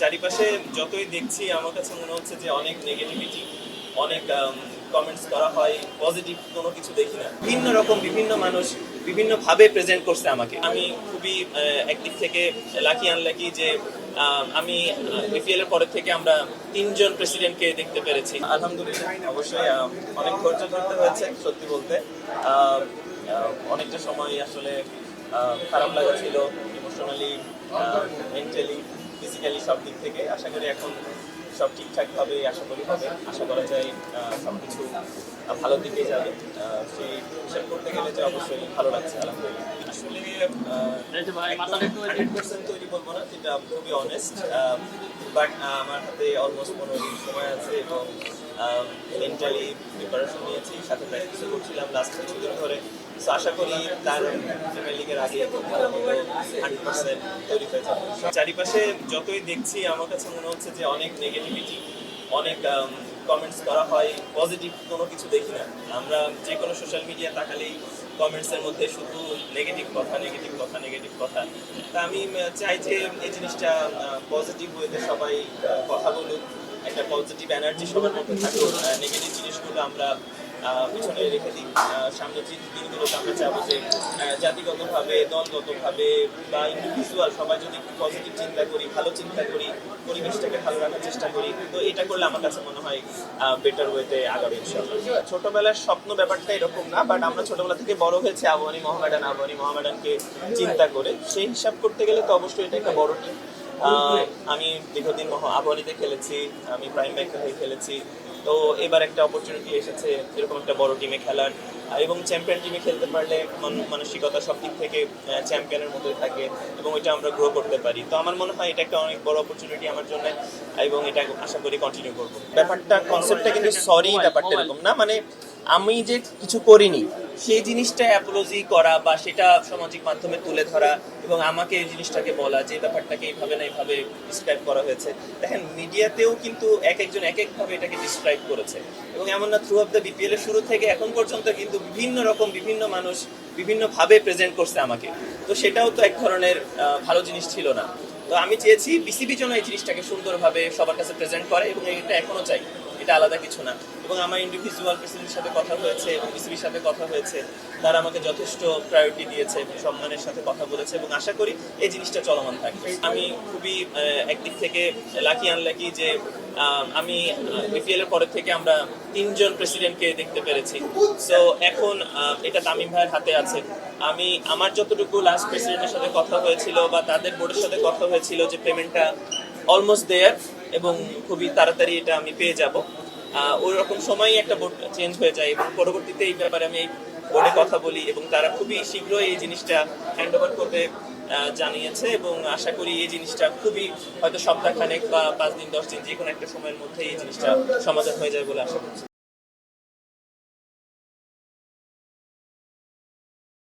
চারিপাশে যতই দেখছি আমার কাছে মনে হচ্ছে যে অনেক নেগেটিভিটি, অনেক কমেন্টস করা হয়, পজিটিভ কোনো কিছু দেখি না। বিভিন্ন রকম বিভিন্ন মানুষ বিভিন্নভাবে প্রেজেন্ট করছে আমাকে। আমি খুবই একদিক থেকে লাকি আনলাকি যে আমি বিপিএল এর পরের থেকে আমরা 3জন প্রেসিডেন্টকে দেখতে পেরেছি। আলহামদুলিল্লাহ, অবশ্যই অনেক ধৈর্য ধরতে হয়েছে সত্যি বলতে। অনেকটা সময় আসলে খারাপ লাগা ছিল, ইমোশনালি, মেন্টালি, ফিজিক্যালি সব দিক থেকে। আশা করি এখন সব ঠিকঠাকভাবে আশা করা যায় সবকিছু ভালোর দিকে যাবে। সেই হিসাব করতে গেলে যে অবশ্যই ভালো লাগছে আলহামদুলিল্লাহ। আসলে 100% তৈরি বলবো না, যেটা খুবই অনেস্ট, বাট আমার হাতে অলমোস্ট 15 দিন সময় আছে এবং মেন্টালি প্রিপারেশন নিয়েছি, সাথে প্র্যাকটিসও করছিলাম লাস্ট কিছুদিন ধরে। সো আশা করি তার প্রিমিয়ার লিগের আগে 100% তৈরি হয়ে যাবে। চারিপাশে যতই দেখছি আমার কাছে মনে হচ্ছে যে অনেক নেগেটিভিটি, অনেক কমেন্টস করা হয়, পজিটিভ কোনো কিছু দেখি না। আমরা যে কোনো সোশ্যাল মিডিয়া তাকালেই কমেন্টসের মধ্যে শুধু নেগেটিভ কথা। তা আমি চাই যে এই জিনিসটা পজিটিভ ওয়েতে সবাই কথা বলুক, একটা পজিটিভ এনার্জি সবার মধ্যে থাকুক। নেগেটিভ জিনিসগুলো আমরা পিছনে রেখে দিই। সামনের যে দিনগুলোতে আমরা চাবো যে জাতিগতভাবে, দলগতভাবে বা ইন্ডিভিজুয়াল সবাই যদি পজিটিভ চিন্তা করি, ভালো চিন্তা করি, পরিবেশটাকে ভালো রাখার চেষ্টা করি, তো এটা করলে আমার কাছে মনে হয় বেটার ওয়েতে আগাবে ইনশাআল্লাহ। ছোটবেলার স্বপ্ন ব্যাপারটা এরকম না, বাট আমরা ছোটবেলা থেকে বড় হয়েছে আবাহনী মোহামেডানকে চিন্তা করে। সেই হিসাব করতে গেলে তো অবশ্যই এটা একটা বড় টিম। আমি দীর্ঘদিন আবাহনীতে খেলেছি, আমি প্রাইম ব্যাংকে হয়ে খেলেছি। তো এবার একটা অপরচুনিটি এসেছে এরকম একটা বড় টিমে খেলার, এবং চ্যাম্পিয়ন টিমে খেলতে পারলে মানসিকতা সব দিক থেকে চ্যাম্পিয়নের মধ্যে থাকে এবং এটা আমরা গ্রো করতে পারি। তো আমার মনে হয় এটা একটা অনেক বড় অপরচুনিটি আমার জন্য, এবং এটা আশা করি কন্টিনিউ করবো। ব্যাপারটা কনসেপ্টটা কিন্তু সরি ব্যাপারটা এরকম না, মানে আমি যে কিছু করিনি সেই জিনিসটা অ্যাপোলজি করা বা সেটা সামাজিক মাধ্যমে তুলে ধরা এবং আমাকে এই জিনিসটাকে বলা যে ব্যাপারটাকে এইভাবে না এইভাবে ডিসক্রাইব করা হয়েছে। দেখেন, মিডিয়াতেও কিন্তু একজন এক একভাবে এটাকে ডিসক্রাইব করেছে, এবং এমন না, থ্রু অফ দ্য বিপিএল এর শুরু থেকে এখন পর্যন্ত কিন্তু বিভিন্ন মানুষ বিভিন্নভাবে প্রেজেন্ট করছে আমাকে। তো সেটাও তো এক ধরনের ভালো জিনিস ছিল না। তো আমি চেয়েছি বিসিবি যেন এই জিনিসটাকে সুন্দরভাবে সবার কাছে প্রেজেন্ট করে, এবং এটা এখনো চাই, এটা আলাদা কিছু না। এবং আমার ইন্ডিভিজুয়াল প্রেসিডেন্টের সাথে কথা হয়েছে এবং বিসিবির সাথে কথা হয়েছে, তারা আমাকে যথেষ্ট প্রায়োরিটি দিয়েছে, সম্মানের সাথে কথা বলেছে, এবং আশা করি এই জিনিসটা চলমান থাকবে। আমি খুবই একদিক থেকে লাকি আনলাকি যে আমি বিপিএল এর পরের থেকে আমরা 3জন প্রেসিডেন্টকে দেখতে পেরেছি। সো এখন এটা তামিম ভাইয়ের হাতে আছে। আমার যতটুকু লাস্ট প্রেসিডেন্টের সাথে কথা হয়েছিল বা তাদের বোর্ডের সাথে কথা হয়েছিল যে পেমেন্টটা অলমোস্ট দেয়ার এবং খুবই তাড়াতাড়ি এটা আমি পেয়ে যাব, ওই রকম সময়ই একটা বোর্ড চেঞ্জ হয়ে যায়, এবং পরবর্তীতে এই ব্যাপারে আমি বোর্ডে কথা বলি এবং তারা খুবই শীঘ্রই এই জিনিসটা হ্যান্ড ওভার করবে জানিয়েছে, এবং আশা করি এই জিনিসটা খুবই হয়তো সপ্তাহখানেক বা 5 দিন 10 দিন যে কোনো একটা সময়ের মধ্যে এই জিনিসটা সমাধান হয়ে যায় বলে আশা করছি।